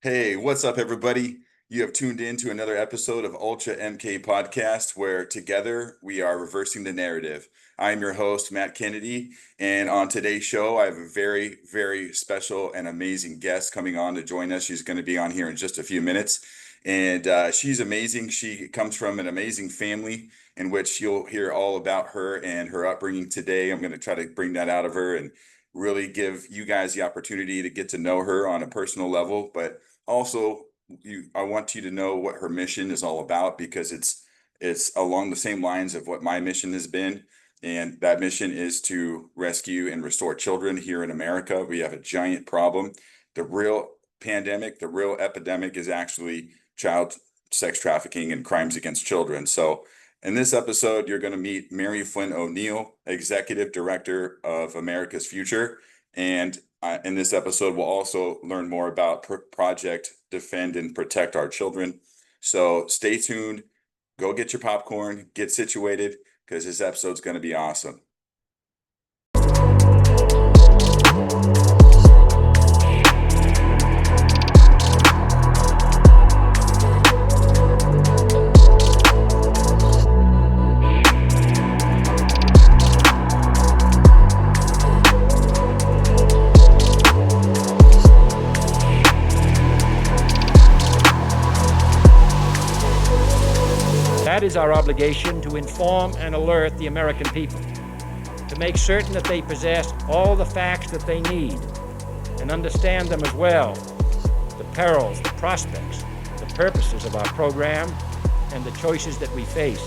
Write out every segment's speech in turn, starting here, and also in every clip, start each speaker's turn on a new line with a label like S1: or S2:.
S1: Hey, what's up, everybody? You have tuned in to another episode of Ultra MK Podcast, where together we are reversing the narrative. I'm your host, Matt Kennedy, and on today's show, I have a very, very special and amazing guest coming on to join us. She's going to be on here in just a few minutes, and she's amazing. She comes from an amazing family in which you'll hear all about her and her upbringing today. I'm going to try to bring that out of her and really give you guys the opportunity to get to know her on a personal level, but also I want you to know what her mission is all about because it's along the same lines of what my mission has been. And that mission is to rescue and restore children here in America. We have a giant problem. The real pandemic, the real epidemic is actually child sex trafficking and crimes against children. So in this episode, you're going to meet Mary Flynn O'Neill, Executive Director of America's Future. And in this episode, we'll also learn more about Project Defend and Protect Our Children. So stay tuned, go get your popcorn, get situated, because this episode's going to be awesome.
S2: That is our obligation, to inform and alert the American people, to make certain that they possess all the facts that they need and understand them as well, the perils, the prospects, the purposes of our program, and the choices that we face.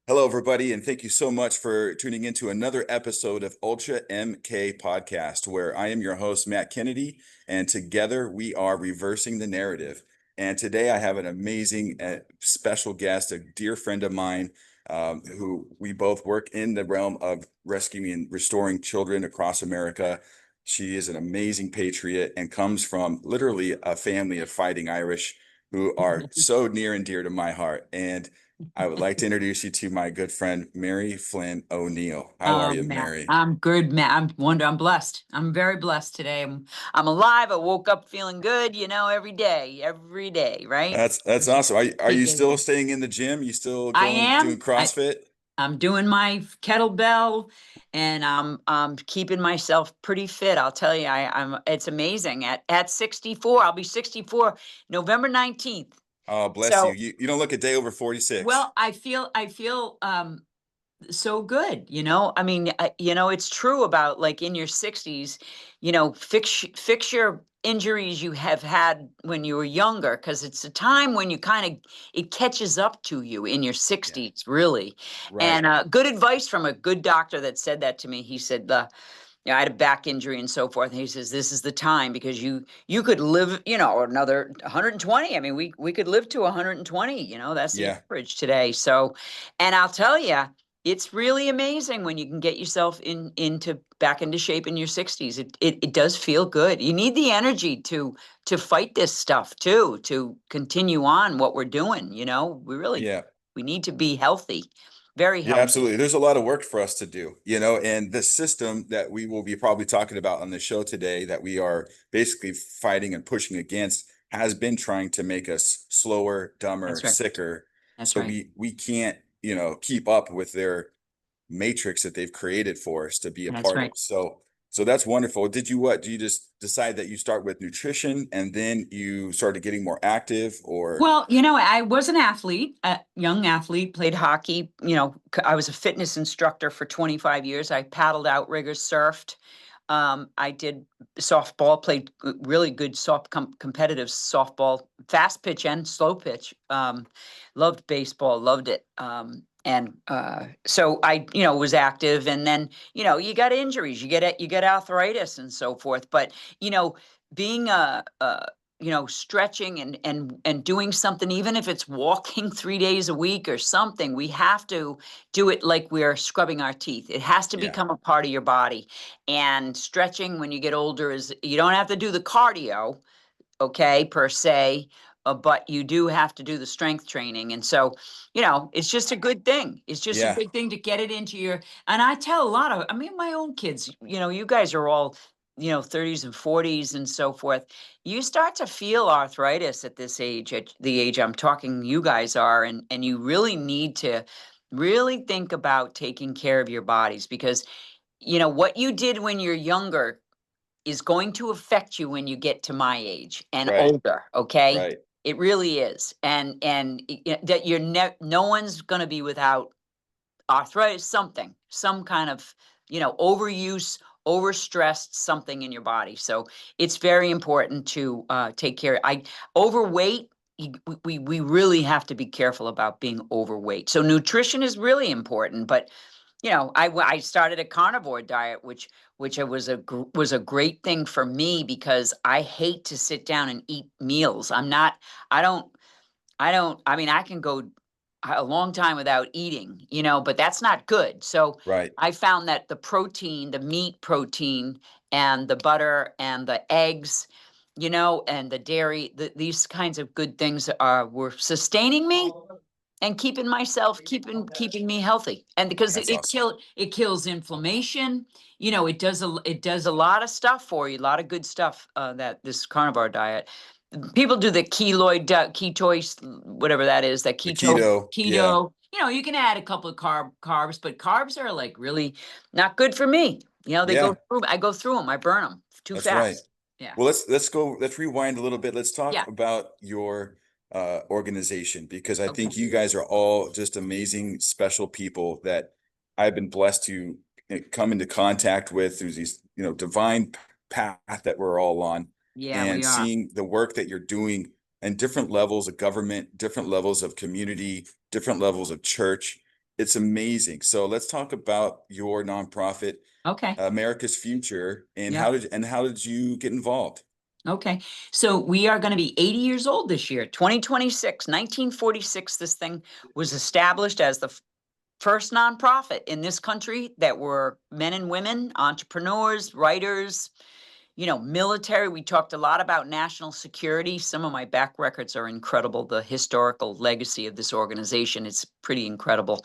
S1: Hello, everybody, and thank you so much for tuning into another episode of Ultra MK Podcast, where I am your host, Matt Kennedy, and together we are reversing the narrative. And today I have an amazing special guest, a dear friend of mine, who we both work in the realm of rescuing and restoring children across America. She is an amazing patriot and comes from literally a family of fighting Irish who are so near and dear to my heart. And I would like to introduce you to my good friend, Mary Flynn O'Neill. How are you,
S3: Matt,
S1: Mary?
S3: I'm good, Matt. I'm blessed. I'm very blessed today. I'm alive. I woke up feeling good, every day, right?
S1: That's awesome. Are you still
S3: Taking-
S1: staying in the gym? You still
S3: I
S1: doing
S3: am.
S1: CrossFit?
S3: I'm doing my kettlebell and I'm keeping myself pretty fit. I'll tell you, it's amazing. At 64, I'll be 64 November 19th.
S1: Oh, bless
S3: So,
S1: you. You don't look a day over 46.
S3: well, I feel so good. I mean, it's true about, like, in your 60s, fix your injuries you have had when you were younger, because it's a time when you it catches up to you in your 60s, really.
S1: Right.
S3: And good advice from a good doctor that said that to me. He said, I had a back injury and so forth. And he says, this is the time, because you could live, another 120. I mean, we could live to 120, that's the
S1: Yeah.
S3: average today. So, and I'll tell you, it's really amazing when you can get yourself back into shape in your 60s. It does feel good. You need the energy to fight this stuff too, to continue on what we're doing.
S1: Yeah.
S3: We need to be healthy, very
S1: Yeah,
S3: healthy.
S1: absolutely. There's a lot of work for us to do, and the system that we will be probably talking about on the show today that we are basically fighting and pushing against has been trying to make us slower, dumber,
S3: That's right.
S1: sicker.
S3: That's
S1: So
S3: right.
S1: we can't, keep up with their matrix that they've created for us to be a
S3: That's
S1: part
S3: right.
S1: of. So that's wonderful. Did you just decide that you start with nutrition and then you started getting more active, or?
S3: Well, I was an athlete, a young athlete, played hockey. I was a fitness instructor for 25 years. I paddled outriggers, surfed. I did softball, played really good competitive softball, fast pitch and slow pitch. Loved baseball, loved it. And so I, was active, and then, you got injuries, you get arthritis and so forth. But, being stretching and doing something, even if it's walking 3 days a week or something, we have to do it like we're scrubbing our teeth. It has to
S1: Yeah.
S3: become a part of your body. And stretching when you get older you don't have to do the cardio, okay, per se, but you do have to do the strength training. And so, it's just a good thing. It's just a
S1: Yeah.
S3: good thing to get it into and I tell a lot of, my own kids, you guys are all, 30s and 40s and so forth. You start to feel arthritis at this age, at the age I'm talking you guys are, and you really need to really think about taking care of your bodies, because what you did when you're younger is going to affect you when you get to my age and
S1: Right.
S3: older. Okay.
S1: Right.
S3: It really is. And that no one's going to be without arthritis, some kind of, overuse, overstressed something in your body. So it's very important to take care. Overweight. We really have to be careful about being overweight. So nutrition is really important, but I started a carnivore diet, which was a great thing for me, because I hate to sit down and eat meals. I don't, I can go a long time without eating, but that's not good. So
S1: Right.
S3: I found that the protein, the meat protein, and the butter and the eggs, and the dairy, these kinds of good things were sustaining me and keeping me healthy. And because
S1: That's awesome.
S3: it kills inflammation, it does a lot of stuff for you, a lot of good stuff, that this carnivore diet. People do the ketosis, whatever that is, that
S1: The keto. Yeah.
S3: keto. You can add a couple of carbs, but carbs are like really not good for me.
S1: Yeah.
S3: I go through them, I burn them too
S1: That's right.
S3: fast. Yeah.
S1: Well, let's rewind a little bit. Let's talk
S3: Yeah.
S1: about your organization, because I think
S3: Okay.
S1: you guys are all just amazing, special people that I've been blessed to come into contact with through these, divine path that we're all on,
S3: Yeah, we
S1: and
S3: are.
S1: seeing the work that you're doing in different levels of government, different levels of community, different levels of church. It's amazing. So let's talk about your nonprofit,
S3: Okay.
S1: America's Future, and
S3: Yeah.
S1: how did you get involved?
S3: Okay. So we are going to be 80 years old this year, 2026, 1946. This thing was established as the first nonprofit in this country that were men and women, entrepreneurs, writers, military. We talked a lot about national security. Some of my back records are incredible. The historical legacy of this organization is pretty incredible.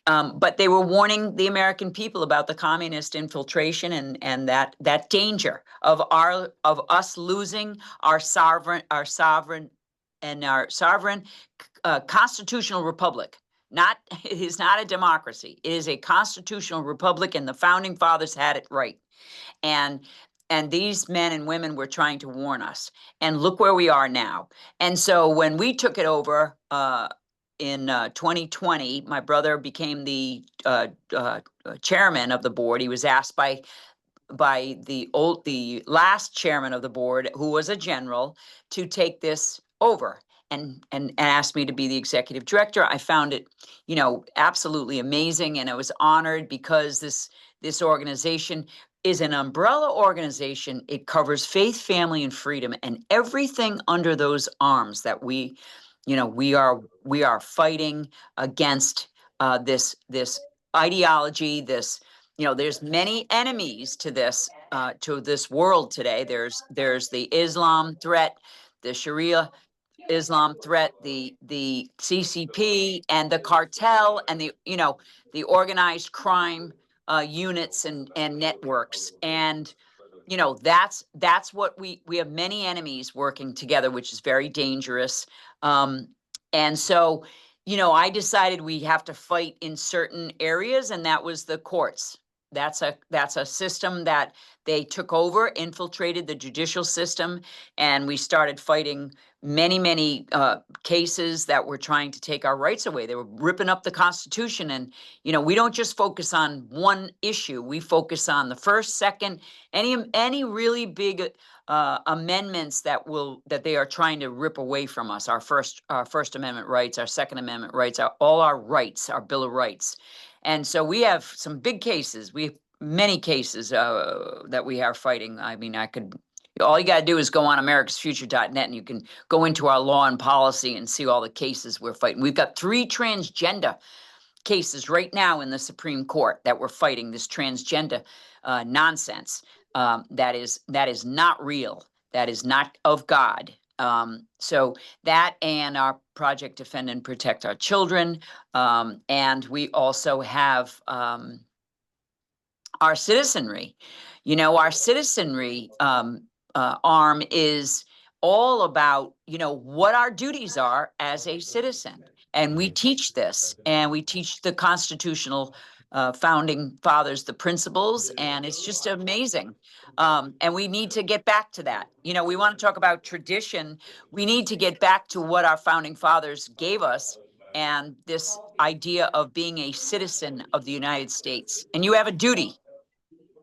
S3: But they were warning the American people about the communist infiltration and that danger of us losing our sovereign constitutional republic. It is not a democracy. It is a constitutional republic, and the founding fathers had it right. And these men and women were trying to warn us. And look where we are now. And so when we took it over, in 2020, my brother became the chairman of the board. He was asked by the last chairman of the board, who was a general, to take this over and asked me to be the executive director. I found it, absolutely amazing, and I was honored, because this organization is an umbrella organization. It covers faith, family, and freedom, and everything under those arms that we are fighting against, this ideology. There's many enemies to this world today. There's the Islam threat, the Sharia Islam threat, the CCP, and the cartel, and the organized crime units and networks. And that's what we have, many enemies working together, which is very dangerous. And so I decided we have to fight in certain areas, and that was the courts. That's a system that they took over, infiltrated the judicial system, and we started fighting many cases that were trying to take our rights away. They were ripping up the Constitution, and we don't just focus on one issue. We focus on the first, second, any really big amendments that they are trying to rip away from us. Our First Amendment rights, our Second Amendment rights, all our rights, our Bill of Rights. And so we have some big cases. We have many cases that we are fighting. I mean, all you got to do is go on americasfuture.net, and you can go into our law and policy and see all the cases we're fighting. We've got 3 transgender cases right now in the Supreme Court that we're fighting, this transgender nonsense. That is not real. That is not of God. So that and our project Defend and Protect Our Children. And we also have our citizenry. Our citizenry arm is all about, what our duties are as a citizen. And we teach this, and we teach the constitutional founding fathers the principles, and it's just amazing. And we need to get back to that. We want to talk about tradition. We need to get back to what our founding fathers gave us, and this idea of being a citizen of the United States. And you have a duty,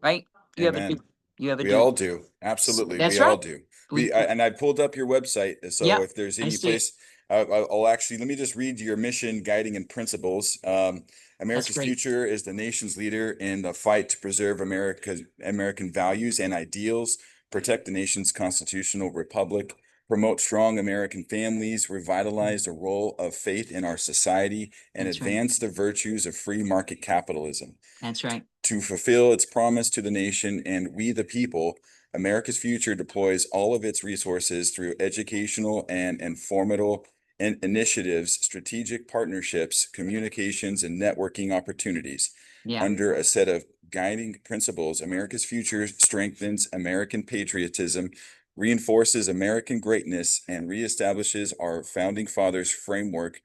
S3: right? You have a
S1: Amen.
S3: duty. You have a
S1: We
S3: duty.
S1: all do. Absolutely. We
S3: That's
S1: all
S3: right.
S1: do.
S3: We,
S1: And I pulled up your website. So
S3: yeah,
S1: if there's
S3: I
S1: any
S3: see it.
S1: place, I'll actually, let me just read your mission, guiding, and principles.
S3: That's
S1: America's
S3: great.
S1: future is the nation's leader in the fight to preserve American values and ideals, protect the nation's constitutional republic, promote strong American families, revitalize the role of faith in our society, and
S3: That's right.
S1: advance the virtues of free market capitalism.
S3: That's right.
S1: To fulfill its promise to the nation and we the people, America's future deploys all of its resources through educational and informative initiatives, strategic partnerships, communications, and networking opportunities.
S3: Yeah.
S1: Under a set of guiding principles, America's future strengthens American patriotism, reinforces American greatness, and reestablishes our founding fathers' framework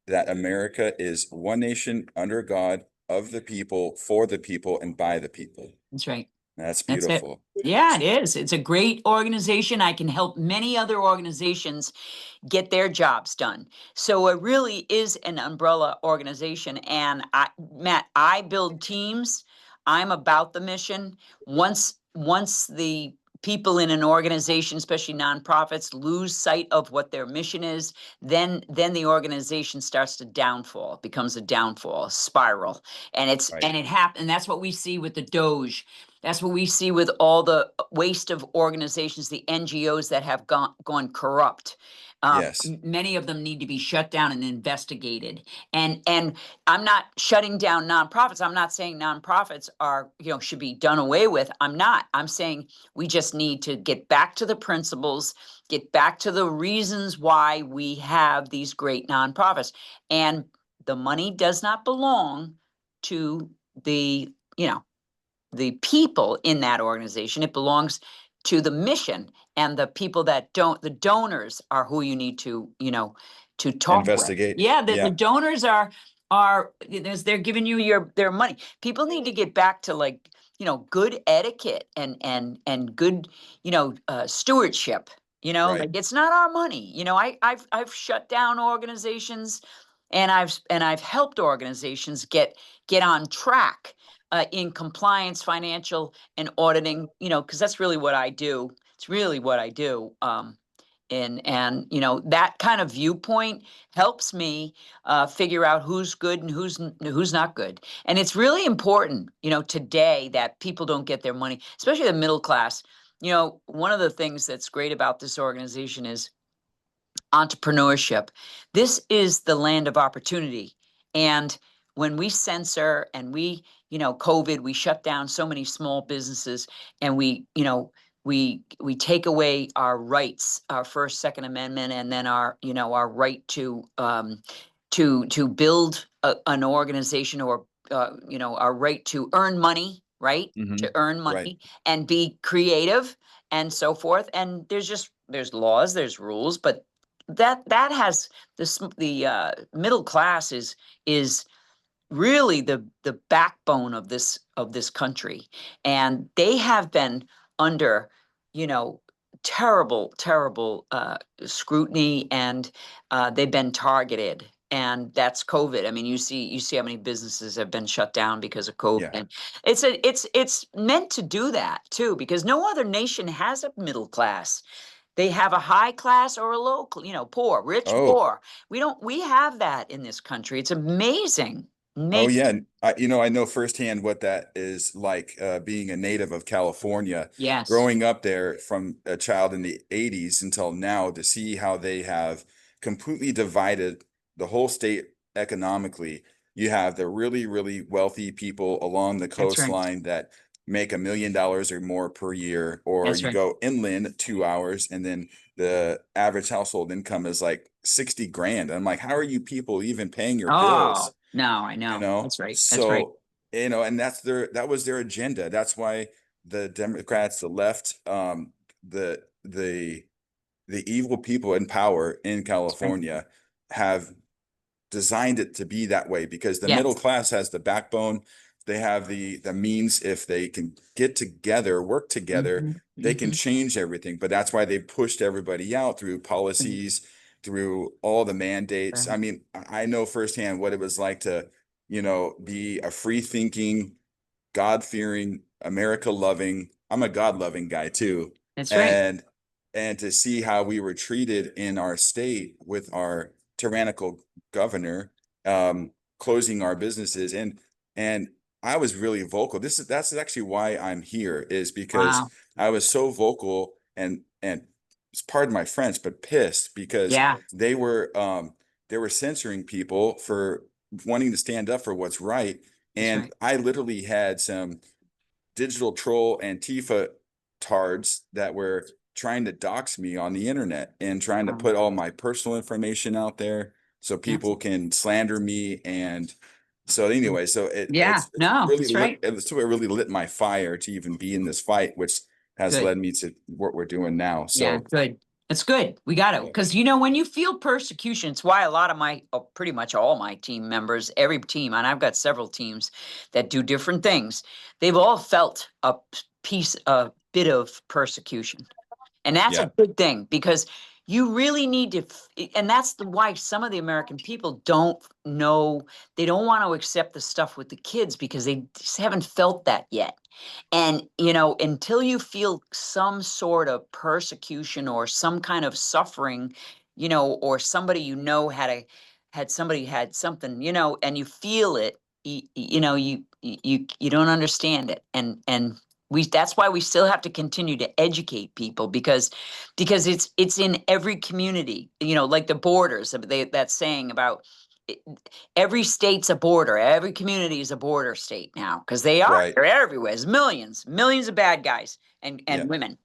S1: that America is one nation under God, of the people, for the people, and by the people.
S3: That's right.
S1: That's
S3: That's it.
S1: beautiful.
S3: Yeah, it is. It's a great organization. I can help many other organizations get their jobs done. So it really is an umbrella organization. And Matt, I build teams. I'm about the mission. Once the people in an organization, especially nonprofits, lose sight of what their mission is, then the organization starts to downfall. It becomes a downfall, a spiral. And
S1: Right.
S3: it happens. And that's what we see with the Doge. That's what we see with all the waste of organizations, the NGOs that have gone corrupt.
S1: Yes.
S3: Many of them need to be shut down and investigated. And I'm not shutting down nonprofits. I'm not saying nonprofits are, should be done away with. I'm not. I'm saying we just need to get back to the principles, get back to the reasons why we have these great nonprofits. And the money does not belong to the people in that organization. It belongs to the mission, and the people that don't, the donors are who you need to, to talk
S1: Investigate.
S3: with. Yeah,
S1: Yeah.
S3: the donors are they're giving you their money. People need to get back to good etiquette and good, stewardship.
S1: Right.
S3: Like, it's not our money. I've shut down organizations, and I've helped organizations get on track in compliance, financial, and auditing, because that's really what I do. It's really what I do. And that kind of viewpoint helps me figure out who's good and who's not good. And it's really important, today, that people don't get their money, especially the middle class. One of the things that's great about this organization is entrepreneurship. This is the land of opportunity. And when we censor and COVID, we shut down so many small businesses, and we take away our rights, our First, Second Amendment, and then our right to build an organization, or our right to earn money, right?
S1: Mhm.
S3: To earn money.
S1: Right.
S3: And be creative and so forth. And there's laws, there's rules, but that has the middle class is really the backbone of this country, and they have been under terrible scrutiny, and they've been targeted. And that's COVID. I mean, you see how many businesses have been shut down because of COVID.
S1: Yeah.
S3: And it's meant to do that too, because no other nation has a middle class. They have a high class or a low, poor, rich,
S1: Oh.
S3: poor. We have that in this country. It's amazing.
S1: Oh yeah. I know firsthand what that is like, being a native of California,
S3: Yes.
S1: growing up there from a child in the 80s until now, to see how they have completely divided the whole state economically. You have the really, really wealthy people along the
S3: That's right.
S1: coastline that make $1 million or more per year, or
S3: That's
S1: you
S3: right.
S1: go inland 2 hours, and then the average household income is like 60 grand. I'm like, how are you people even paying your
S3: Oh,
S1: bills?
S3: no, I
S1: You
S3: know.
S1: know,
S3: That's right. That's right.
S1: so and that was their agenda. That's why the Democrats, the left, the the evil people in power in
S3: That's right.
S1: California have designed it to be that way, because the middle
S3: Yes.
S1: class has the backbone. They have the means. If they can get together, work together,
S3: Mhm,
S1: they can
S3: mhm.
S1: change everything. But that's why they pushed everybody out through policies, through all the mandates. I
S3: Right.
S1: mean, I know firsthand what it was like to, be a free thinking, God fearing, America loving. I'm a God loving guy too.
S3: That's right.
S1: And to see how we were treated in our state with our tyrannical governor, closing our businesses. And I was really vocal. That's actually why I'm here, is because
S3: Wow.
S1: I was so vocal, and pardon my French, but pissed because
S3: Yeah,
S1: they were censoring people for wanting to stand up for what's right.
S3: that's
S1: And
S3: right.
S1: I literally had some digital troll Antifa tards that were trying to dox me on the internet and trying to put all my personal information out there so
S3: Yes.
S1: people can slander me. And so anyway, so
S3: Yeah, no, that's right.
S1: what really lit my fire to even be in this fight, which has
S3: Good.
S1: led me to what we're doing now.
S3: Yeah,
S1: So
S3: good. It's good. We got to,
S1: yeah,
S3: because when you feel persecution, it's why a lot of pretty much all my team members, every team, and I've got several teams that do different things. They've all felt a bit of persecution. And that's a
S1: yeah,
S3: good thing, because you really need to, and that's why some of the American people don't know, they don't want to accept the stuff with the kids because they just haven't felt that yet. And, until you feel some sort of persecution or some kind of suffering, or somebody, had something, and you feel it, you don't understand it. And that's why we still have to continue to educate people, because it's in every community, like the borders, that saying about it, every state's a border, every community is a border state now, because
S1: right.
S3: they're everywhere. There's millions of bad guys and
S1: Yeah.
S3: women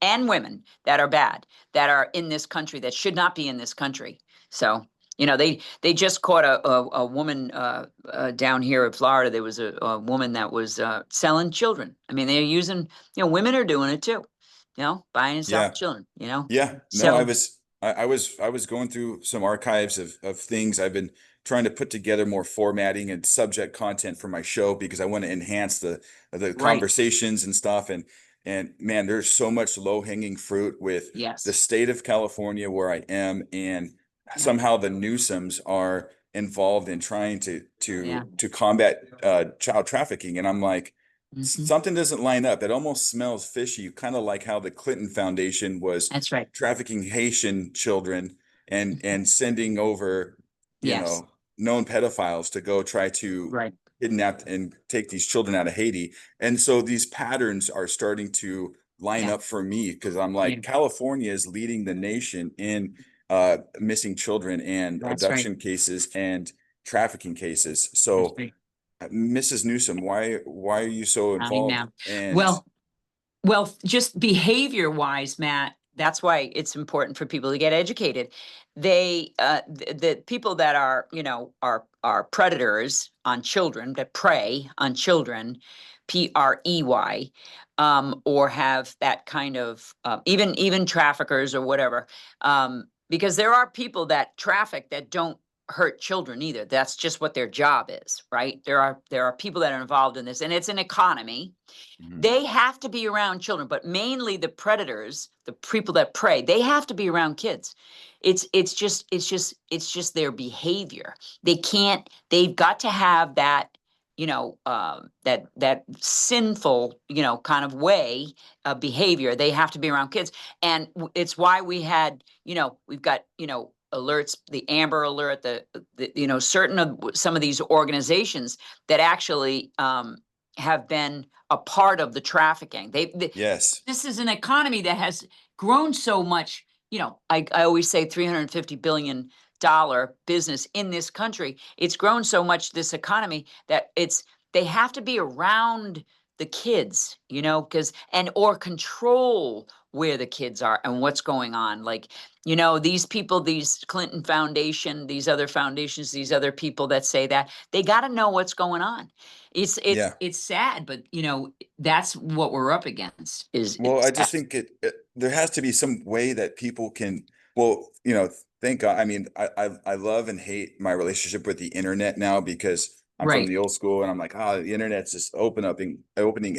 S3: that are bad, that are in this country, that should not be in this country. So they just caught a woman down here in Florida. There was a woman that was selling children. I mean, they're using, women are doing it too, buying and selling
S1: Yeah.
S3: children.
S1: Yeah, no,
S3: So
S1: I was going through some archives of things. I've been trying to put together more formatting and subject content for my show because I want to enhance the
S3: right.
S1: conversations and stuff. And man, there's so much low hanging fruit with the
S3: Yes.
S1: state of California where I am, and
S3: Yeah.
S1: somehow the Newsomes are involved in trying
S3: Yeah.
S1: to combat child trafficking. And I'm like,
S3: Hmm.
S1: something doesn't line up. It almost smells fishy, kind of like how the Clinton Foundation was
S3: That's right.
S1: trafficking Haitian children and sending over, you
S3: Yes.
S1: know, known pedophiles to go try to
S3: Right.
S1: kidnap and take these children out of Haiti. And so these patterns are starting to line
S3: Yeah.
S1: up for me, because I'm
S3: Yeah.
S1: like, California is leading the nation in missing children and
S3: That's right.
S1: abduction cases and trafficking cases.
S3: That's
S1: So
S3: right.
S1: Mrs. Newsom, why are you so
S3: I
S1: involved?
S3: know.
S1: And
S3: Well, just behavior wise, Matt, that's why it's important for people to get educated. The people that are, are predators on children, that prey on children, PREY, or have that kind of, even traffickers or whatever, because there are people that traffic that don't hurt children either. That's just what their job is, right? There are people that are involved in this, and it's an economy.
S1: Mhm.
S3: They have to be around children, but mainly the predators, the people that prey, they have to be around kids. It's just their behavior. They've got to have that, that sinful, kind of way of behavior. They have to be around kids. And it's why we've got, alerts, the Amber Alert, certain of some of these organizations that actually have been a part of the trafficking.
S1: Yes.
S3: This is an economy that has grown so much. I always say $350 billion business in this country. It's grown so much, this economy, that they have to be around the kids, because or control where the kids are and what's going on. Like, you know, these people, these Clinton Foundation, these other foundations, these other people that say that, they got to know what's going on.
S1: Yeah.
S3: It's sad, but you know, that's what we're up against is
S1: Well,
S3: it's
S1: I just think there has to be some way that people can, well, thank God. I mean, I love and hate my relationship with the internet now because I'm from
S3: right.
S1: the old school and I'm like, the internet's just opening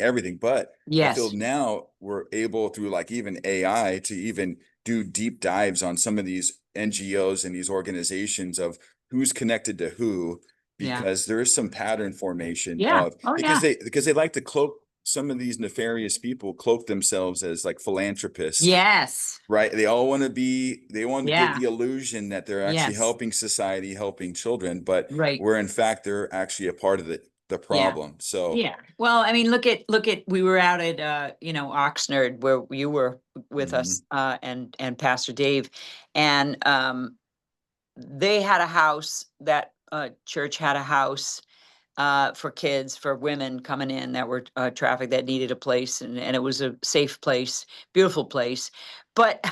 S1: everything. But I feel
S3: Yes.
S1: now we're able through like even AI to even do deep dives on some of these NGOs and these organizations of who's connected to who,
S3: Yeah.
S1: because there is some pattern formation
S3: Yeah.
S1: of
S3: Oh yeah.
S1: because they like to cloak some of these nefarious people cloak themselves as like philanthropists,
S3: Yes.
S1: right? They want to give
S3: Yeah.
S1: the illusion that they're actually
S3: Yes.
S1: helping society, helping children, but
S3: Right.
S1: where in fact they're actually a part of the
S3: Yeah.
S1: problem. So,
S3: Yeah. Well, I mean, look at we were out at you know, Oxnard where you were with
S1: mhm,
S3: us and Pastor Dave, and they had a house, that church had a house for kids, for women coming in that were trafficked, that needed a place, and it was a safe place, beautiful place. But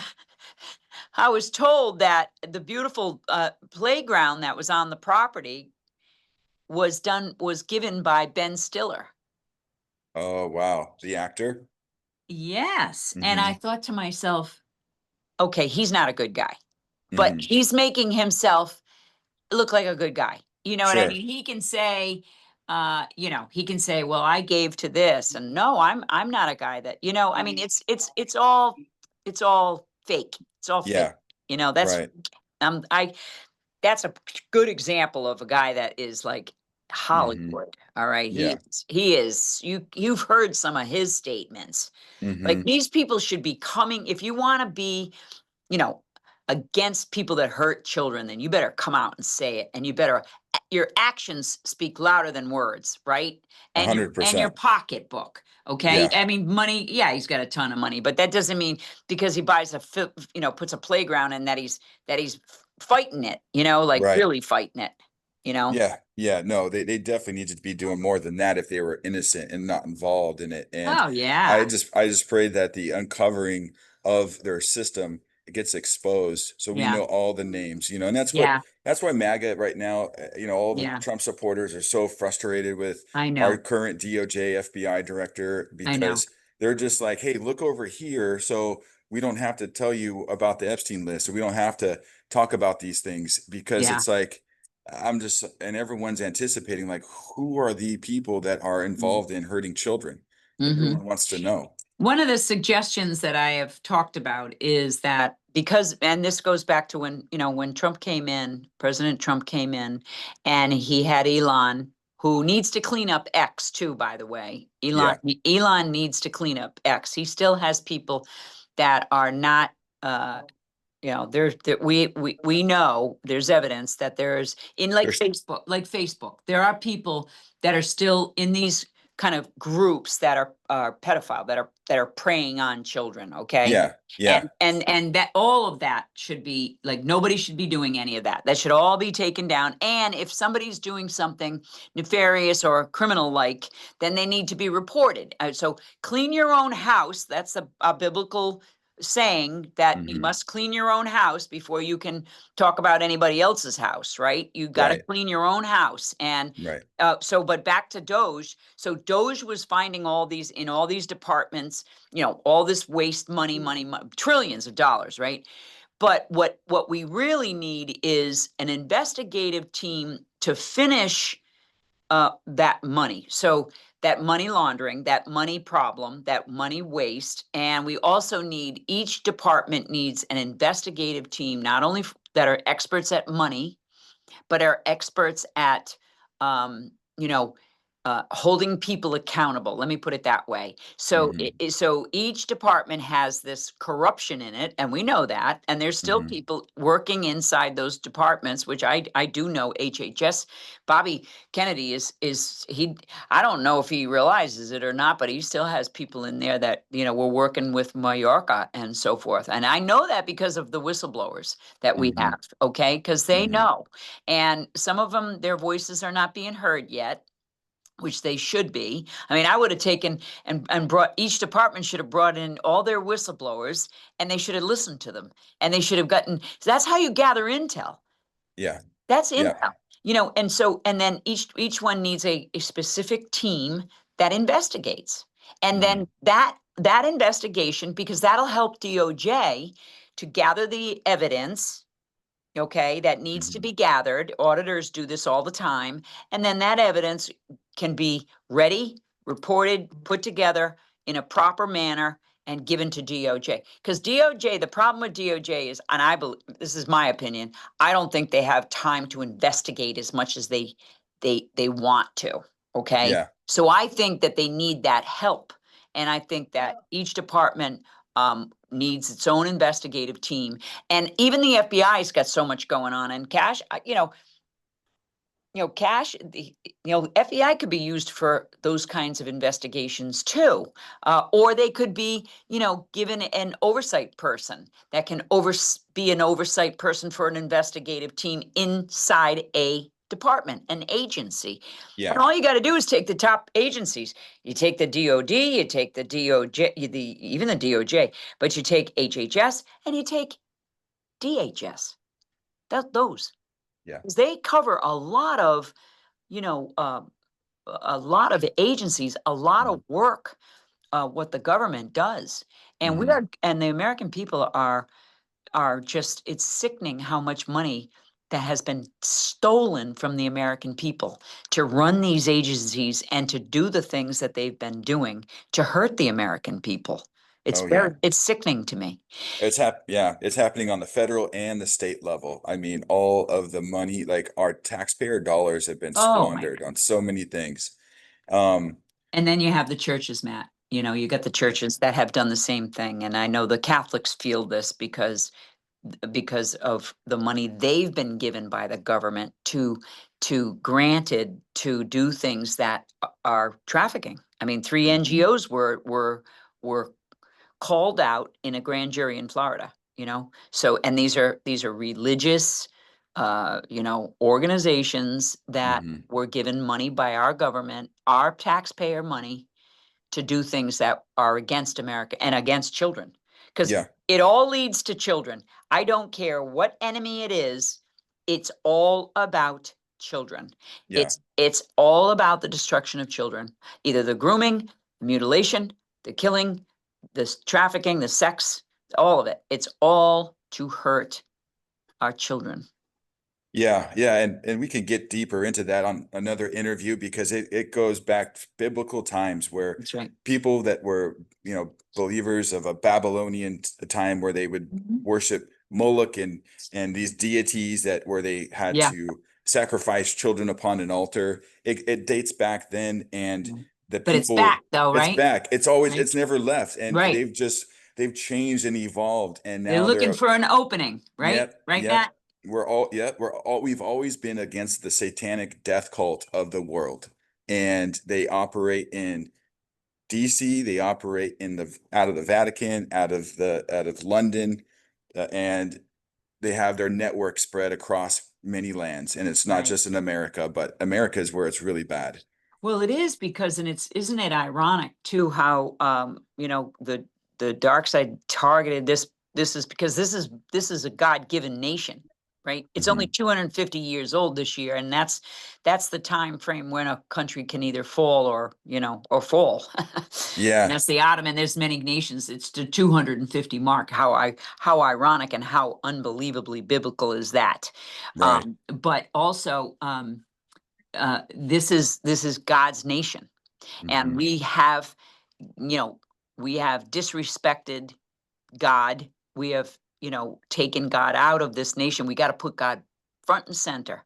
S3: I was told that the beautiful playground that was on the property was given by Ben Stiller.
S1: oh wow, the actor.
S3: Yes. And I
S1: Hmm.
S3: thought to myself, okay, he's not a good guy, but
S1: Hmm.
S3: he's making himself look like a good guy. You know what I
S1: Sure.
S3: mean? He can say, you know, he can say, well, I gave to this, and no, I'm not a guy that, you know, I mean, it's all fake. It's all fake.
S1: Yeah.
S3: You know, that's
S1: Right.
S3: I that's a good example of a guy that is like
S1: Hmm.
S3: Hollywood. All right.
S1: Yeah.
S3: He is, you've heard some of his statements. Like,
S1: Hmm.
S3: these people should be coming, if you want to be, you know, against people that hurt children, then you better come out and say it. And you better, your actions speak louder than words, right?
S1: A
S3: And
S1: hundred
S3: your
S1: percent.
S3: pocketbook. Okay.
S1: Yeah.
S3: I mean, money, yeah, he's got a ton of money, but that doesn't mean because he buys you know, puts a playground in that he's fighting it, you know, like
S1: Right.
S3: really fighting it, you know?
S1: Yeah, yeah, no, they definitely need to be doing more than that if they were innocent and not involved in it. And
S3: Oh, yeah.
S1: I just pray that the uncovering of their system gets exposed so we
S3: Yeah.
S1: know all the names, and
S3: Yeah.
S1: that's why MAGA right now, all the
S3: Yeah.
S1: Trump supporters are so frustrated with
S3: I
S1: our
S3: know.
S1: current DOJ FBI director
S3: I know.
S1: because they're just like, hey, look over here, so we don't have to tell you about the Epstein list, or we don't have to talk about these things because
S3: Yeah.
S1: it's like and everyone's anticipating like, who are the people that are involved in hurting children?
S3: Mm-hmm.
S1: Everyone wants to know.
S3: One of the suggestions that I have talked about is that because, and this goes back to when, you know, when Trump came in, President Trump came in, and he had Elon, who needs to clean up X too, by the way.
S1: Yeah,
S3: Elon needs to clean up X. He still has people that are not, you know, we know there's evidence that there's in
S1: there's
S3: like Facebook, there are people that are still in these kind of groups that are pedophile, that are preying on children. Okay.
S1: yeah, yeah,
S3: And that all of that should be like, nobody should be doing any of that. That should all be taken down. And if somebody's doing something nefarious or criminal like, then they need to be reported. So clean your own house. That's a biblical saying, that you
S1: hmm,
S3: must clean your own house before you can talk about anybody else's house, right? You got to
S1: right,
S3: clean your own house. And
S1: right,
S3: but back to Doge. So Doge was finding all these in all these departments, you know, all this waste money, trillions of dollars, right? But what we really need is an investigative team to finish that money. So that money laundering, that money problem, that money waste. And we also need, each department needs an investigative team, not only that are experts at money, but are experts at, you know, holding people accountable. Let me put it that way. So,
S1: hmm,
S3: so each department has this corruption in it, and we know that. And there's still
S1: hmm,
S3: people working inside those departments, which I do know. HHS, Bobby Kennedy is he? I don't know if he realizes it or not, but he still has people in there that, you know, were working with Mallorca and so forth. And I know that because of the whistleblowers that we
S1: hmm,
S3: have. Okay, because they
S1: hmm,
S3: know, and some of them, their voices are not being heard yet. which they should be. I mean, I would have taken and brought, each department should have brought in all their whistleblowers, and they should have listened to them, and they should have gotten, that's how you gather intel.
S1: Yeah.
S3: That's
S1: Yeah.
S3: intel, and so, and then each one needs a specific team that investigates. And then that investigation, because that'll help DOJ to gather the evidence, okay, that needs to be gathered. Auditors do this all the time. And then that evidence can be ready, reported, put together in a proper manner and given to DOJ. Because DOJ, the problem with DOJ is, and I believe, this is my opinion, I don't think they have time to investigate as much as they want to, okay?
S1: Yeah.
S3: So I think that they need that help. And I think that each department needs its own investigative team. And even the FBI's got so much going on. And Cash, Cash, FBI could be used for those kinds of investigations too. Or they could be, given an oversight person that can be an oversight person for an investigative team inside a department, an agency.
S1: Yeah.
S3: And all you got to do is take the top agencies. You take the DOD, you take the DOJ, even the DOJ, but you take HHS and you take DHS. Those.
S1: Yeah.
S3: They cover a lot of, a lot of agencies, a lot of work, what the government does. And and the American people are just, it's sickening how much money that has been stolen from the American people to run these agencies and to do the things that they've been doing to hurt the American people. It's it's sickening to me.
S1: It's happening on the federal and the state level. I mean, all of the money, like our taxpayer dollars have been squandered on so many things.
S3: And then you have the churches, Matt. You got the churches that have done the same thing. And I know the Catholics feel this because of the money they've been given by the government to granted to do things that are trafficking. I mean, 3 NGOs were called out in a grand jury in Florida, so, and these are religious organizations that were given money by our government, our taxpayer money, to do things that are against America and against children. Because it all leads to children. I don't care what enemy it is, it's all about children. It's all about the destruction of children, either the grooming, the mutilation, the killing, the trafficking, the sex, all of it. It's all to hurt our children.
S1: Yeah, and we can get deeper into that on another interview because it goes back to biblical times where people that were, believers of a Babylonian time where they would worship Moloch and these deities where they had to sacrifice children upon an altar. It dates back then, and the people,
S3: it's back though, right?
S1: It's back. It's always, it's never left. And they've changed and evolved, and now
S3: they're looking for an opening, right? Matt?
S1: We've always been against the satanic death cult of the world, and they operate in DC, they operate out of the Vatican, out of London, and they have their network spread across many lands. And it's not just in America, but America is where it's really bad.
S3: Well, it is because, and isn't it ironic too, how, the dark side targeted this is because this is a God-given nation. Right. It's only 250 years old this year. And that's the time frame when a country can either fall or fall. And that's the Ottoman. There's many nations. It's the 250 mark. How ironic and how unbelievably biblical is that?
S1: Right.
S3: But also, this is God's nation. And we have disrespected God. We have taken God out of this nation. We got to put God front and center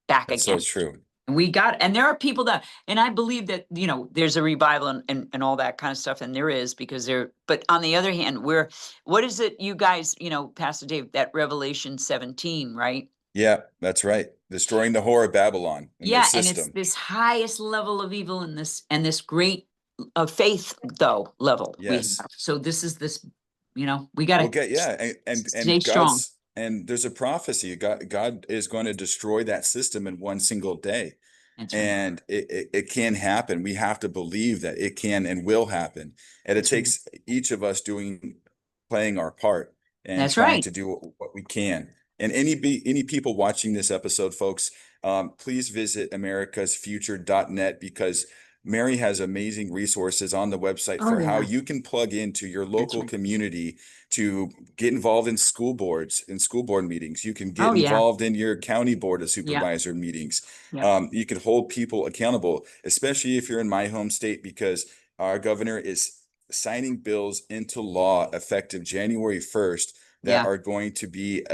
S3: back
S1: That's
S3: again.
S1: so true.
S3: And there are people and I believe that, there's a revival and all that kind of stuff. And there is, but on the other hand, what is it, you guys, Pastor Dave, that Revelation 17, right?
S1: Yeah, that's right. Destroying the whore of Babylon. And
S3: and it's this highest level of evil in this, and this great faith level.
S1: Yes.
S3: So this is this, we got to
S1: and
S3: stay strong.
S1: And there's a prophecy. God is going to destroy that system in one single day.
S3: That's right.
S1: and it can happen. We have to believe that it can and will happen. And it
S3: That's right.
S1: takes each of us playing our part and
S3: That's
S1: trying
S3: right.
S1: to do what we can. And any people watching this episode, folks, please visit americasfuture.net, because Mary has amazing resources on the website
S3: Oh
S1: for how
S3: yeah.
S1: you can plug into your
S3: That's
S1: local
S3: right.
S1: community to get involved in school boards, in school board meetings. You can get
S3: Oh yeah.
S1: involved in your county board of
S3: Yeah.
S1: supervisor meetings.
S3: Yeah.
S1: You can hold people accountable, especially if you're in my home state, because our governor is signing bills into law effective January 1st that
S3: Yeah.
S1: are going to be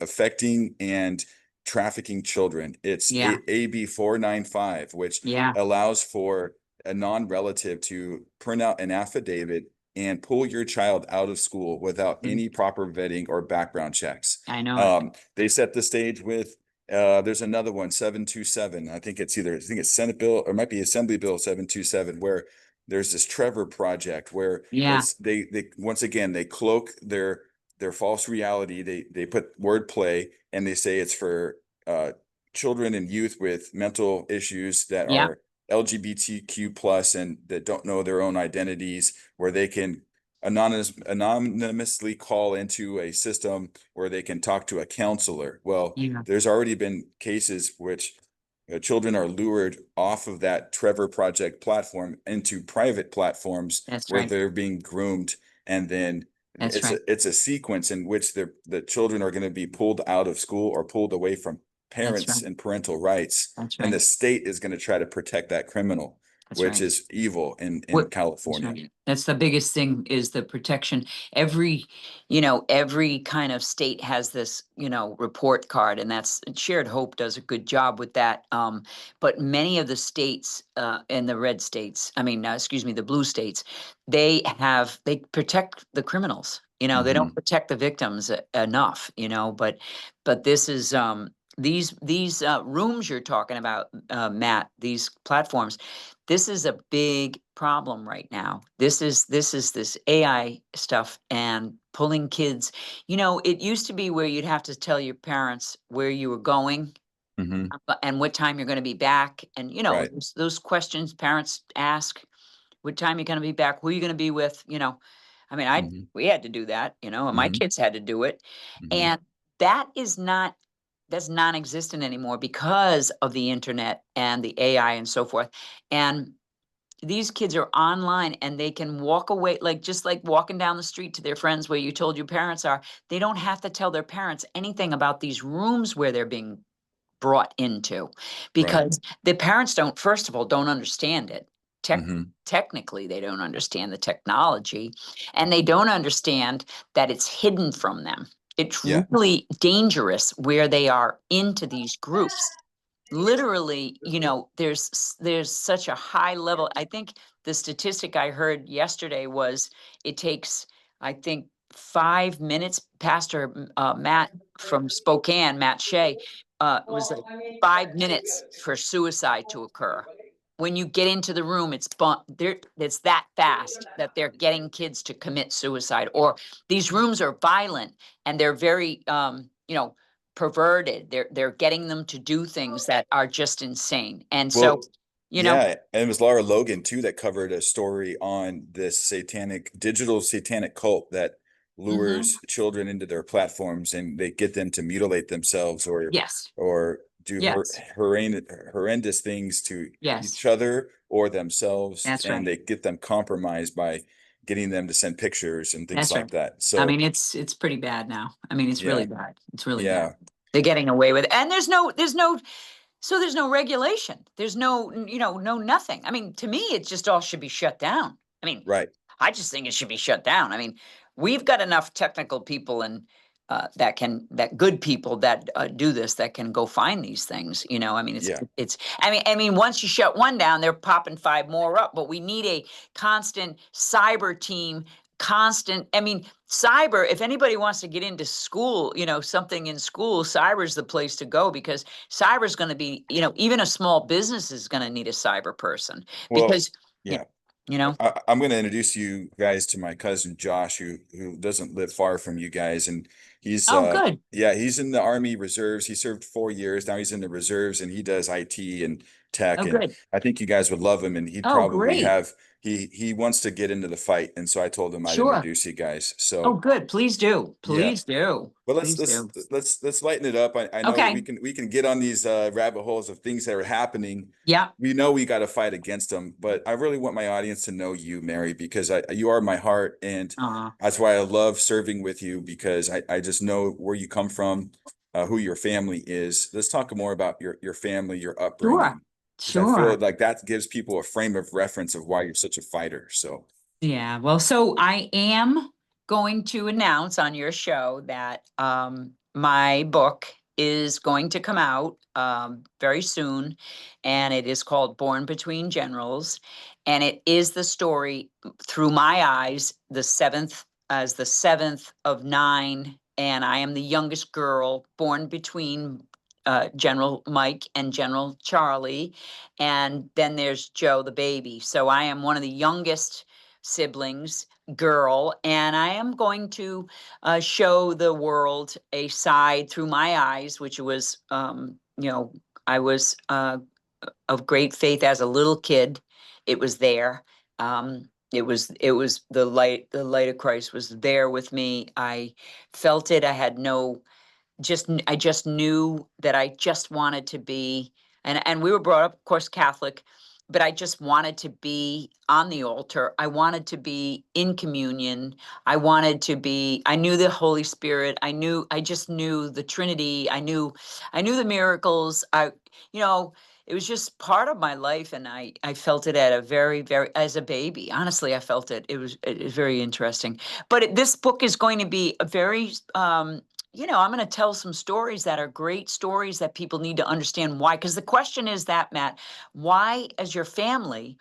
S1: affecting and trafficking children. It's
S3: Yeah.
S1: AB 495, which
S3: Yeah.
S1: allows for a non-relative to print out an affidavit and pull your child out of school without
S3: Mm,
S1: any proper vetting or background checks.
S3: I know it.
S1: They set the stage with there's another one, 727. I think it's Senate bill, or it might be Assembly Bill 727, where there's this Trevor project where
S3: Yeah.
S1: they once again they cloak their false reality. They put wordplay and they say it's for children and youth with mental issues that
S3: Yeah.
S1: are LGBTQ plus and that don't know their own identities, where they can anonymously call into a system where they can talk to a counselor. Well,
S3: Yeah.
S1: there's already been cases which children are lured off of that Trevor Project platform into private platforms
S3: That's
S1: where
S3: right.
S1: they're being groomed, and then
S3: That's right.
S1: it's a sequence in which the children are going to be pulled out of school or pulled away from
S3: That's
S1: parents
S3: right.
S1: and parental rights,
S3: That's
S1: and
S3: right.
S1: the state is going to try to protect that criminal,
S3: That's
S1: which
S3: right.
S1: is evil in
S3: What, that's
S1: California.
S3: right. That's the biggest thing, is the protection. Every, every kind of state has this, report card, and that's Shared Hope does a good job with that. But many of the states, and the red states, excuse me, the blue states, they protect the criminals. They don't
S1: Mhm.
S3: protect the victims enough. But this is these rooms you're talking about, Matt. These platforms, this is a big problem right now. This AI stuff and pulling kids. It used to be where you'd have to tell your parents where you were going,
S1: Mhm.
S3: and what time you're going to be back. And
S1: Right.
S3: those questions parents ask: what time you're going to be back? Who are you going to be with?
S1: Mhm.
S3: We had to do that, and my
S1: Mhm.
S3: kids had to do it.
S1: Mhm.
S3: And that is not that's non-existent anymore because of the internet and the AI and so forth. And these kids are online, and they can walk away, just like walking down the street to their friends where you told your parents are. They don't have to tell their parents anything about these rooms where they're being brought into,
S1: Right.
S3: because the parents don't, first of all, don't understand it.
S1: Mhm.
S3: Technically, they don't understand the technology, and they don't understand that it's hidden from them. It's
S1: Yeah.
S3: really dangerous where they are into these groups. Literally, there's such a high level. I think the statistic I heard yesterday was it takes, I think, 5 minutes. Pastor Matt from Spokane, Matt Shea, was like 5 minutes for suicide to occur. When you get into the room, it's that fast that they're getting kids to commit suicide. Or these rooms are violent, and they're very perverted. They're getting them to do things that are just insane. And so,
S1: Well,
S3: you know,
S1: yeah, and it was Laura Logan too that covered a story on this digital satanic cult that
S3: mhm,
S1: lures children into their platforms, and they get them to mutilate themselves
S3: yes,
S1: or do
S3: yes,
S1: horrendous things to
S3: yes,
S1: each other or themselves,
S3: that's
S1: and
S3: right.
S1: they get them compromised by getting them to send pictures and things
S3: That's right.
S1: like that. So
S3: It's pretty bad now. It's really
S1: yeah,
S3: bad. It's really bad.
S1: yeah,
S3: They're getting away with it. And there's no regulation. There's no nothing. To me, it just all should be shut down. I mean,
S1: right,
S3: I just think it should be shut down. We've got enough technical people, and that good people that do this, that can go find these things.
S1: yeah.
S3: Once you shut one down, they're popping five more up. But we need a constant cyber team. Cyber. If anybody wants to get into school, something in school, cyber is the place to go, because cyber is going to be, even a small business is going to need a cyber person,
S1: Well,
S3: because you
S1: yeah.
S3: you know.
S1: I'm going to introduce you guys to my cousin Josh, who doesn't live far from you guys, and He's
S3: Oh, good.
S1: yeah, he's in the Army Reserves. He served 4 years. Now he's in the reserves and he does IT and tech.
S3: Oh,
S1: And
S3: good.
S1: I think you guys would love him and he'd
S3: Oh,
S1: probably
S3: great.
S1: have he wants to get into the fight. And so I told him I'd
S3: Sure.
S1: introduce you guys.
S3: Oh,
S1: So
S3: good. Please do.
S1: yeah.
S3: Please do.
S1: But let's
S3: Please
S1: let's
S3: do.
S1: let's lighten it up. I know
S3: Okay.
S1: we can get on these rabbit holes of things that are happening.
S3: Yeah.
S1: We know we got to fight against them, but I really want my audience to know you, Mary, because you are my heart, and
S3: Uh,
S1: that's why I love serving with you because I just know where you come from, who your family is. Let's talk more about your family, your
S3: sure.
S1: upbringing, because I feel
S3: Sure.
S1: like that gives people a frame of reference of why you're such a fighter. So
S3: Yeah. Well, so I am going to announce on your show that my book is going to come out very soon, and it is called Born Between Generals, and it is the story through my eyes, the seventh of nine, and I am the youngest girl born between General Mike and General Charlie, and then there's Joe the baby. So I am one of the youngest siblings, girl, and I am going to show the world a side through my eyes, which was, I was of great faith as a little kid. It was there. It was the light of Christ was there with me. I felt it. I had no I just knew that I just wanted to be, and we were brought up, of course, Catholic, but I just wanted to be on the altar. I wanted to be in communion. I knew the Holy Spirit. I just knew the Trinity. I knew the miracles. You know, it was just part of my life, and I felt it at a very, very, as a baby. Honestly, I felt it. It was very interesting. But this book is going to be a very I'm going to tell some stories that are great stories that people need to understand why. Because the question is that, Matt, why, as your family,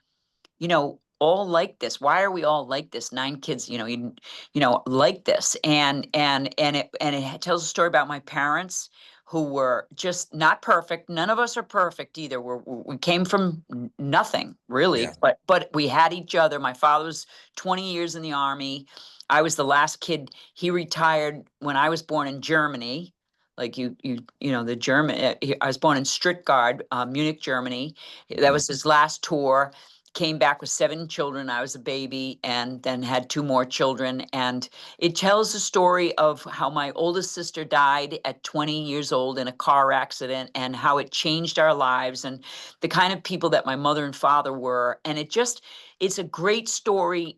S3: all like this? Why are we all like this? Nine kids, like this, and it tells a story about my parents who were just not perfect. None of us are perfect either. We came from nothing really,
S1: yeah,
S3: but we had each other. My father was 20 years in the army. I was the last kid. He retired when I was born in Germany. Like the German. I was born in Stuttgart, Munich, Germany. That
S1: mm,
S3: was his last tour. Came back with 7 children. I was a baby, and then had 2 more children. And it tells the story of how my oldest sister died at 20 years old in a car accident, and how it changed our lives, and the kind of people that my mother and father were. And it's a great story.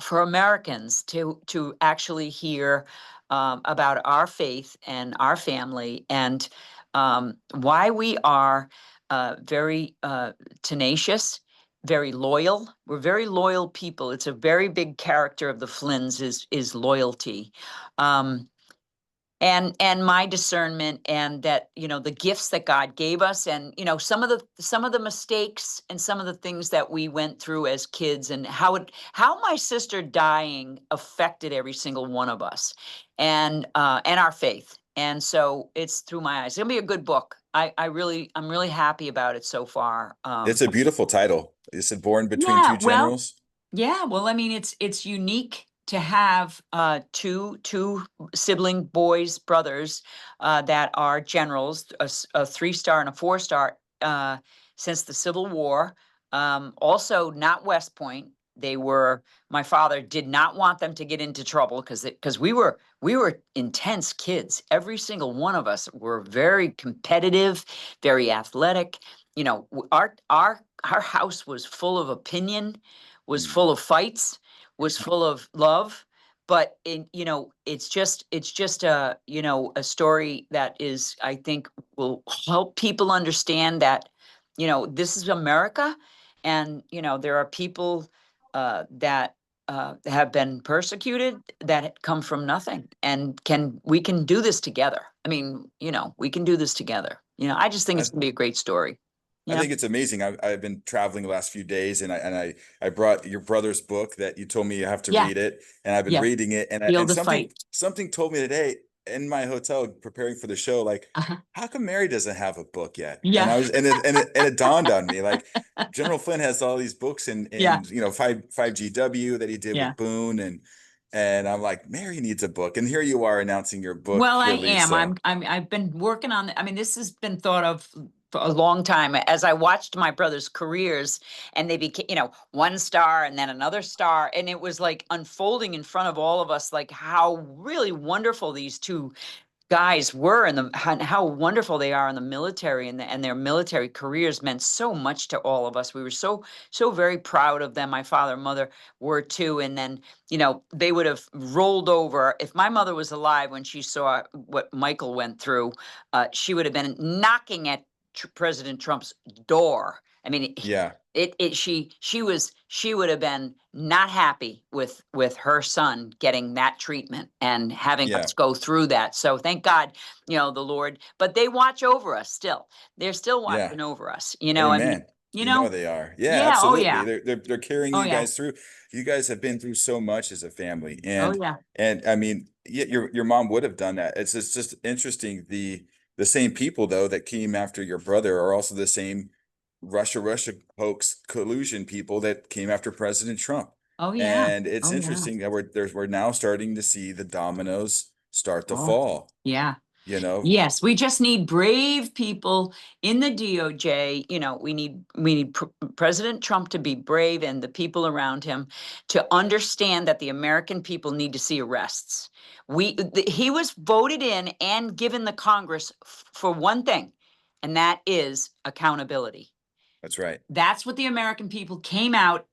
S3: For Americans to actually hear about our faith and our family, and why we are very tenacious, very loyal. We're very loyal people. It's a very big character of the Flynns is loyalty. Um, and my discernment, and that the gifts that God gave us, and some of the mistakes and some of the things that we went through as kids, and how my sister dying affected every single one of us, and our faith. And so it's through my eyes. It's gonna be a good book. I'm really happy about it so far.
S1: it's a beautiful title. Is it Born Between
S3: Yeah,
S1: Two
S3: well,
S1: Generals?
S3: yeah, well, I mean, it's unique to have two sibling boys, brothers, that are generals, a 3-star and a 4-star, since the Civil War. Also, not West Point. They were. My father did not want them to get into trouble, because we were intense kids. Every single one of us were very competitive, very athletic. Our house was full of opinion, was
S1: Mm,
S3: full of fights, was full of love. But it's just a story that is, I think, will help people understand that this is America, and there are people that have been persecuted, that come from nothing, and we can do this together. I mean, we can do this together. I just think
S1: I,
S3: it's gonna be a great story.
S1: I
S3: Yeah.
S1: think it's amazing. I've been traveling the last few days, and I brought your brother's book that you told me you have to
S3: Yeah.
S1: read it, and I've been
S3: Yeah.
S1: reading it, and
S3: Feel
S1: and
S3: the
S1: something
S3: fight.
S1: something told me today in my hotel preparing for the show, like,
S3: Uh-huh.
S1: how come Mary doesn't have a book yet? And
S3: Yeah.
S1: I was and it dawned on me, like, General Flynn has all these books, and
S3: Yeah.
S1: five GW that he did
S3: Yeah.
S1: with Boone, And I'm like, Mary needs a book. And here you are announcing your book
S3: Well, I
S1: release.
S3: am.
S1: So
S3: I've been working on, I mean, this has been thought of for a long time as I watched my brothers' careers and they became, one star and then another star. And it was like unfolding in front of all of us, like how really wonderful these two guys were and how wonderful they are in the military, and their military careers meant so much to all of us. We were so very proud of them. My father and mother were too. And then, they would have rolled over if my mother was alive when she saw what Michael went through. She would have been knocking at President Trump's door. I mean,
S1: yeah,
S3: she would have been not happy with her son getting that treatment and having
S1: yeah,
S3: us go through that. So thank God, the Lord, but they watch over us still. They're still
S1: yeah.
S3: watching over us, I mean,
S1: Amen. You know they are. Yeah,
S3: yeah, oh
S1: absolutely.
S3: yeah,
S1: They're carrying
S3: oh
S1: you
S3: yeah,
S1: guys through. You guys have been through so much as a family.
S3: oh yeah,
S1: And I mean, your mom would have done that. It's just interesting. The same people though that came after your brother are also the same Russia hoax collusion people that came after President Trump.
S3: oh yeah,
S1: And it's
S3: oh yeah,
S1: interesting that we're now starting to see the dominoes start to
S3: oh
S1: fall,
S3: yeah.
S1: you know?
S3: Yes, we just need brave people in the DOJ. We need President Trump to be brave and the people around him to understand that the American people need to see arrests. He was voted in and given the Congress for one thing, and that is accountability.
S1: That's right.
S3: That's what the American people came out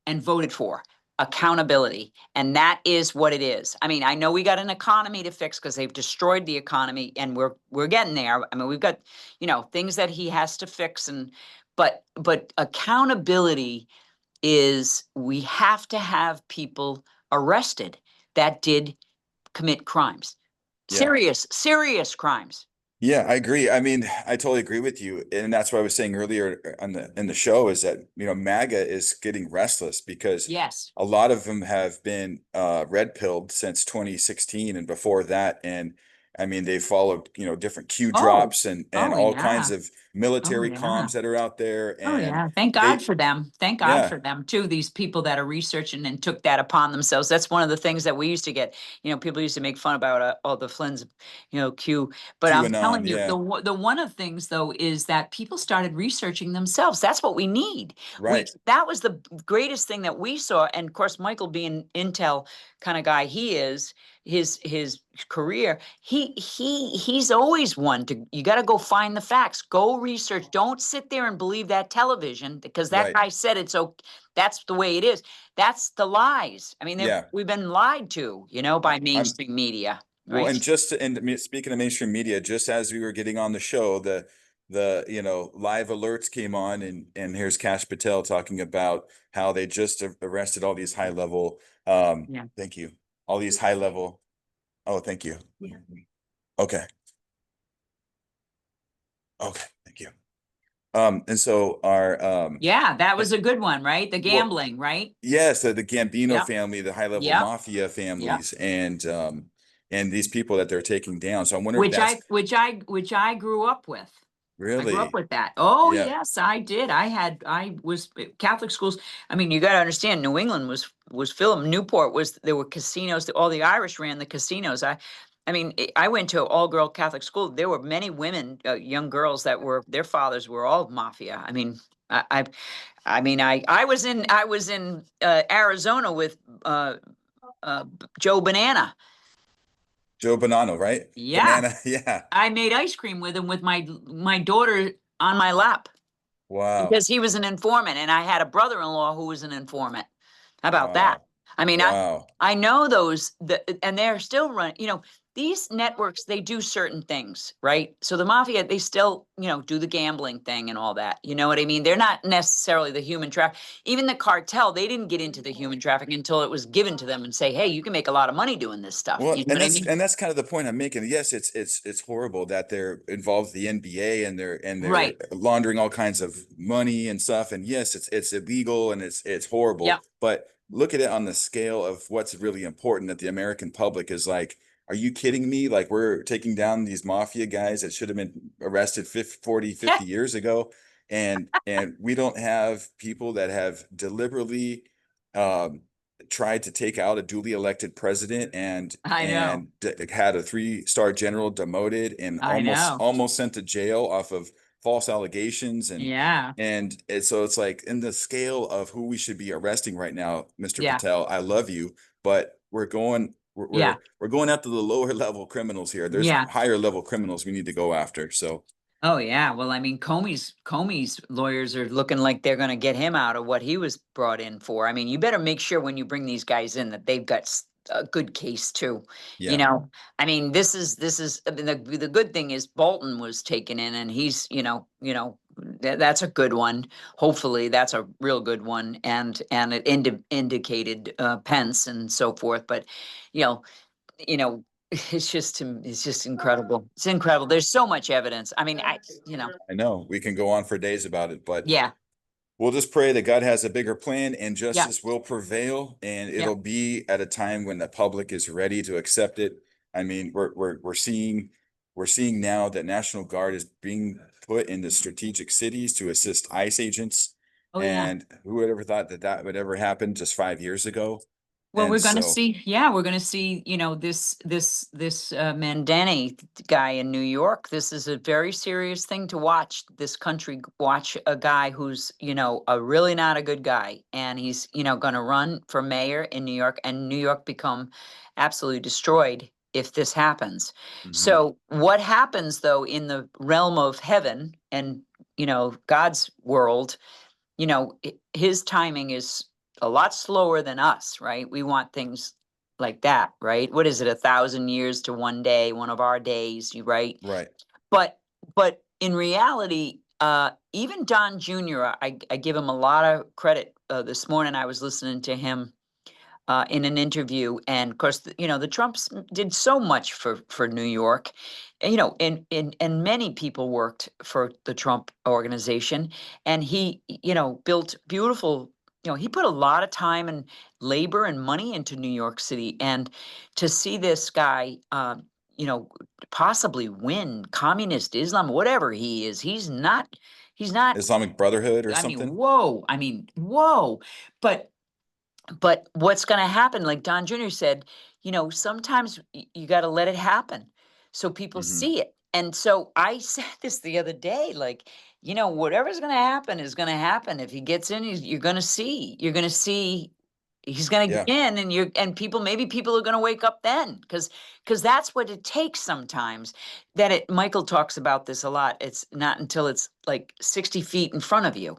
S3: and voted for, accountability. And that is what it is. I mean, I know we got an economy to fix because they've destroyed the economy and we're getting there. I mean, we've got, things that he has to fix, but accountability is, we have to have people arrested that did commit crimes.
S1: Yeah.
S3: Serious crimes.
S1: Yeah, I agree. I mean, I totally agree with you. And that's what I was saying earlier on in the show is that, MAGA is getting restless because
S3: Yes.
S1: a lot of them have been red pilled since 2016 and before that. And I mean, they followed, different Q
S3: Oh,
S1: drops and
S3: oh
S1: all
S3: yeah.
S1: kinds of
S3: Oh
S1: military
S3: yeah.
S1: comms that are out there.
S3: Oh,
S1: And
S3: yeah. Thank God
S1: they,
S3: for them. Thank God
S1: yeah,
S3: for them too. These people that are researching and took that upon themselves. That's one of the things that we used to get. People used to make fun about all the Flynn's, Q. But I'm
S1: QAnon.
S3: telling you,
S1: Yeah,
S3: the one of things though is that people started researching themselves. That's what we need.
S1: right.
S3: That was the greatest thing that we saw. And of course, Michael being Intel kind of guy he is, his career, he's always one to, you got to go find the facts, go research, don't sit there and believe that television because that
S1: Right.
S3: guy said it's okay, that's the way it is. That's the lies. I mean,
S1: Yeah.
S3: we've been lied to, by
S1: I'm
S3: mainstream media,
S1: Well,
S3: right?
S1: and speaking of mainstream media, just as we were getting on the show, the live alerts came on, and here's Kash Patel talking about how they just arrested all these high level.
S3: Yeah.
S1: Thank you. All these high level. Oh, thank you.
S3: Yeah.
S1: Okay. Okay. Thank you. And so our
S3: Yeah, that
S1: eh,
S3: was a good one, right? The
S1: well,
S3: gambling, right?
S1: yes, the Gambino
S3: Yep.
S1: family, the high level
S3: Yep.
S1: mafia
S3: Yep.
S1: families, and these people that they're taking down. So I wonder if
S3: Which
S1: that's
S3: I grew up with. I grew up
S1: really,
S3: with that. Oh,
S1: yeah.
S3: yes, I did. I was Catholic schools. I mean, you got to understand, New England was filled. Newport there were casinos. All the Irish ran the casinos. I mean, I went to all girl Catholic school. There were many women, young girls that their fathers were all mafia. I mean, I was in Arizona with Joe Banana.
S1: Joe Bonanno, right?
S3: Yeah,
S1: Banana. Yeah.
S3: I made ice cream with him with my daughter on my lap,
S1: Wow.
S3: because he was an informant and I had a brother-in-law who was an informant. How about that?
S1: Wow.
S3: I mean,
S1: Wow.
S3: I know and they're still running, these networks, they do certain things, right? So the mafia, they still, do the gambling thing and all that. You know what I mean? They're not necessarily the human traffic. Even the cartel, they didn't get into the human trafficking until it was given to them and say, hey, you can make a lot of money doing this stuff.
S1: Well,
S3: You know what I mean?
S1: and that's kind of the point I'm making. Yes, it's horrible that they're involved with the NBA and they're
S3: Right.
S1: laundering all kinds of money and stuff. And yes, it's illegal and it's
S3: Yep.
S1: horrible. But look at it on the scale of what's really important that the American public is like, are you kidding me? Like we're taking down these mafia guys that should have been arrested 50 years ago. And we don't have people that have deliberately tried to take out a duly elected president
S3: I know.
S1: and had a 3-star general demoted and
S3: I know.
S1: almost sent to jail off of false allegations
S3: Yeah.
S1: and so it's like in the scale of who we should be arresting right now, Mr.
S3: Yeah.
S1: Patel, I love you, but
S3: Yeah.
S1: we're going after the lower level criminals here. There's
S3: Yeah.
S1: higher level criminals we need to go after. So
S3: Oh yeah. Well, I mean, Comey's lawyers are looking like they're going to get him out of what he was brought in for. I mean, you better make sure when you bring these guys in that they've got a good case too. You
S1: yeah,
S3: know, I mean, this is I mean, the good thing is Bolton was taken in, and he's that's a good one. Hopefully, that's a real good one, and it indicated Pence and so forth. But you know, you know, it's just incredible. It's incredible. There's so much evidence. I mean,
S1: I know we can go on for days about it, but
S3: yeah,
S1: we'll just pray that God has a bigger plan and
S3: yeah,
S1: justice will prevail, and
S3: yeah.
S1: it'll be at a time when the public is ready to accept it. I mean, we're seeing now that National Guard is being put into strategic cities to assist ICE agents,
S3: Oh yeah.
S1: and who would ever thought that that would ever happen just 5 years ago?
S3: Well,
S1: And
S3: we're going to
S1: so,
S3: see. Yeah, we're going to see. This Mandani guy in New York. This is a very serious thing to watch. This country watch a guy who's a really not a good guy, and he's going to run for mayor in New York, and New York become absolutely destroyed if this happens.
S1: mhm,
S3: So, what happens though in the realm of heaven and God's world? His timing is a lot slower than us, right? We want things like that, right? What is it, 1,000 years to one day, one of our days, you right?
S1: right,
S3: But in reality, even Don Jr., I give him a lot of credit. This morning I was listening to him in an interview, and of course, the Trumps did so much for New York, and, and many people worked for the Trump organization, and he, built beautiful. He put a lot of time and labor and money into New York City, and to see this guy, you know, possibly win communist Islam, whatever he is, he's not. He's not.
S1: Islamic Brotherhood or
S3: I mean,
S1: something.
S3: whoa. I mean, whoa. But what's going to happen, like Don Jr. said, sometimes you got to let it happen so people
S1: Hmm.
S3: see it. And so I said this the other day, like, whatever's going to happen is going to happen. If he gets in, you're going to see. He's going to
S1: Yeah,
S3: get in, and maybe people are going to wake up then, because that's what it takes sometimes. Michael talks about this a lot. It's not until it's like 60 feet in front of you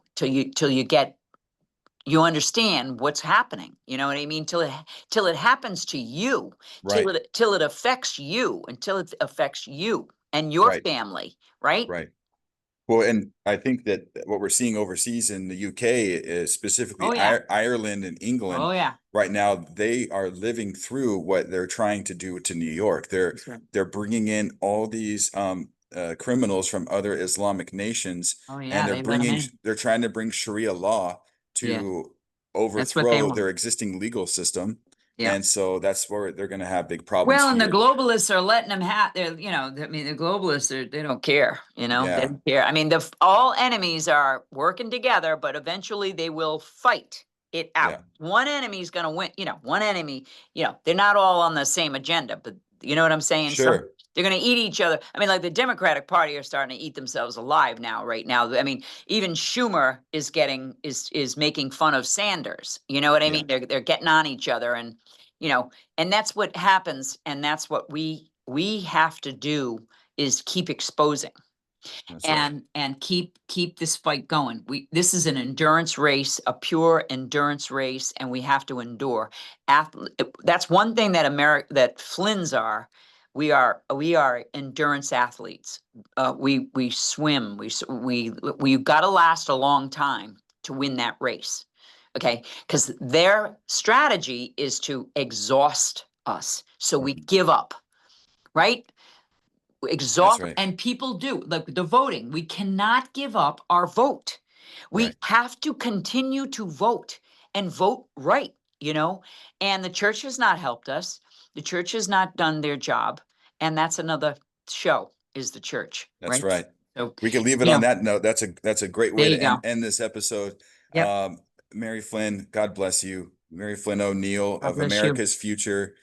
S3: you understand what's happening. You know what I mean? Till it happens to you,
S1: right,
S3: till it affects you, until it affects you and your
S1: right,
S3: family, right?
S1: right. Well, and I think that what we're seeing overseas in the UK is
S3: Oh
S1: specifically
S3: yeah.
S1: Ireland and England
S3: Oh yeah.
S1: right now, they are living through what they're trying to do to New York.
S3: That's right.
S1: They're bringing in all these criminals from other Islamic nations,
S3: Oh
S1: and
S3: yeah, they let them in.
S1: they're trying to bring Sharia law
S3: Yeah,
S1: to
S3: that's what they
S1: overthrow
S3: want.
S1: their existing legal system.
S3: Yeah.
S1: And so that's where they're going to have big problems
S3: Well, and the
S1: here.
S3: globalists are letting them have their, I mean, the globalists they don't care, they
S1: Yeah,
S3: don't care. I mean, all enemies are working together, but eventually they will fight it out.
S1: yeah,
S3: One enemy's going to win, one enemy, they're not all on the same agenda, but you know what I'm saying?
S1: sure,
S3: They're going to eat each other. I mean, like the Democratic Party are starting to eat themselves alive now, right now. I mean, even Schumer is making fun of Sanders. You know what I
S1: yeah,
S3: mean? They're getting on each other, and you know, and that's what happens, and that's what we have to do, is keep exposing
S1: that's right.
S3: and keep this fight going. This is an endurance race, a pure endurance race, and we have to endure. That's one thing that Flynn's are. We are endurance athletes. We swim. We've got to last a long time to win that race. Okay, because their strategy is to exhaust us, so we
S1: Mhm.
S3: give up. Right?
S1: That's
S3: Exhaust,
S1: right,
S3: and people do, like the voting. We cannot give up our vote. We
S1: right.
S3: have to continue to vote, and vote right, and the church has not helped us. The church has not done their job, and that's another show, is the church,
S1: That's
S3: right?
S1: right.
S3: So,
S1: We can leave it
S3: you
S1: on
S3: know
S1: that note. That's a great
S3: there
S1: way
S3: you
S1: to
S3: go.
S1: end this episode.
S3: Yep.
S1: Mary Flynn, God bless you. Mary Flynn O'Neill
S3: God
S1: of
S3: bless you.
S1: America's Future.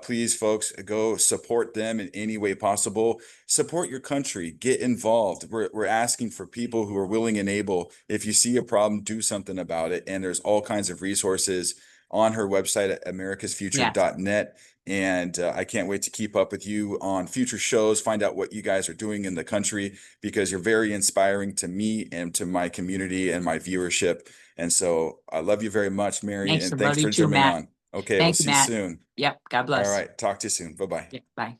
S1: Please, folks, go support them in any way possible. Support your country. Get involved. We're asking for people who are willing and able. If you see a problem, do something about it. And there's all kinds of resources on her website at americasfuture.net. And I can't wait to keep up with you on future shows, find out what you guys are doing in the country, because you're very inspiring to me and to my community and my viewership. And so I love you very much, Mary,
S3: Thanks,
S1: and
S3: I
S1: thanks
S3: love you
S1: for
S3: too,
S1: jumping
S3: Matt.
S1: on. Okay, we'll
S3: Thank you,
S1: see you
S3: Matt.
S1: soon.
S3: Yep, God
S1: All
S3: bless.
S1: right, talk to you soon. Bye-bye.
S3: Yeah, bye.